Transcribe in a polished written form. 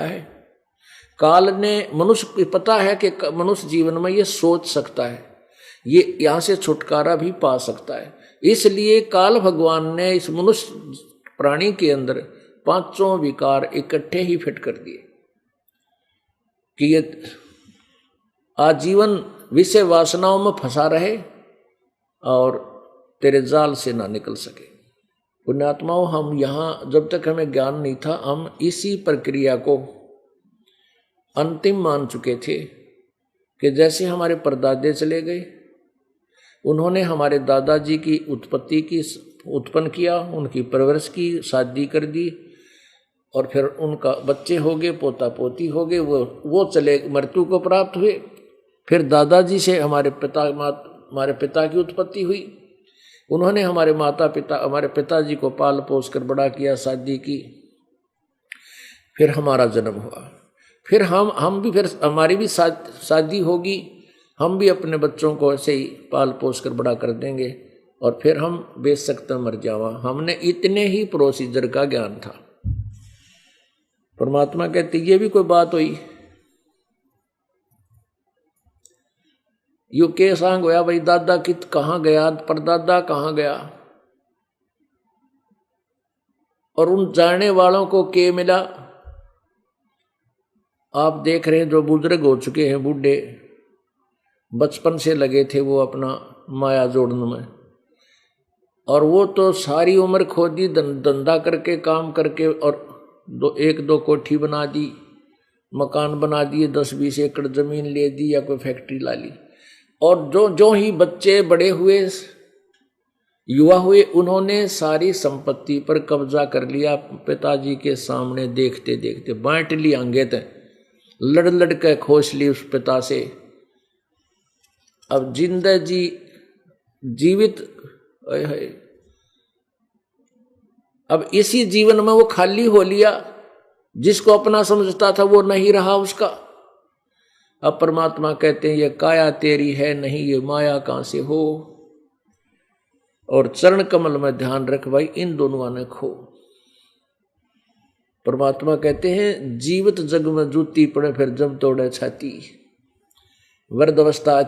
है। काल ने मनुष्य को पता है कि मनुष्य जीवन में ये सोच सकता है, ये यहां से छुटकारा भी पा सकता है। इसलिए काल भगवान ने इस मनुष्य प्राणी के अंदर पांचों विकार इकट्ठे ही फिट कर दिए कि ये आजीवन विषय वासनाओं में फंसा रहे और तेरे जाल से ना निकल सके। पुण्यात्माओं, हम यहाँ जब तक हमें ज्ञान नहीं था, हम इसी प्रक्रिया को अंतिम मान चुके थे कि जैसे हमारे परदादे चले गए, उन्होंने हमारे दादाजी की उत्पत्ति की उत्पन्न किया, उनकी परवरिश की, शादी कर दी और फिर उनका बच्चे हो गए, पोता पोती हो गए, वो चले मृत्यु को प्राप्त हुए। फिर दादाजी से हमारे पिता की उत्पत्ति हुई, उन्होंने हमारे पिताजी को पाल पोस कर बड़ा किया, शादी की, फिर हमारा जन्म हुआ। फिर हम भी, फिर हमारी भी शादी होगी, हम भी अपने बच्चों को ऐसे ही पाल पोस कर बड़ा कर देंगे और फिर हम बेशक मर जावा। हमने इतने ही प्रोसीजर का ज्ञान था। परमात्मा कहते ये भी कोई बात हुई? यू के सांग होया भाई, दादा कित कहाँ गया, परदादा कहाँ गया, और उन जाने वालों को के मिला? आप देख रहे हैं जो बुजुर्ग हो चुके हैं, बूढ़े, बचपन से लगे थे वो अपना माया जोड़ने में, और वो तो सारी उम्र खोदी, धंधा करके, काम करके, और एक दो कोठी बना दी, मकान बना दिए, 10-20 एकड़ जमीन ले दी या कोई फैक्ट्री ला ली। और जो ही बच्चे बड़े हुए, युवा हुए, उन्होंने सारी संपत्ति पर कब्जा कर लिया। पिताजी के सामने देखते देखते बांट ली अंगेत, लड़ लड़ के खोस ली उस पिता से। अब जिंदगी जीवित, अब इसी जीवन में वो खाली हो लिया, जिसको अपना समझता था वो नहीं रहा उसका। अब परमात्मा कहते हैं ये काया तेरी है नहीं, ये माया कहां से हो, और चरण कमल में ध्यान रख भाई, इन दोनों ने खो। परमात्मा कहते हैं जीवित जग में जूती पड़े, फिर जब तोड़े छाती, वृद्ध अवस्था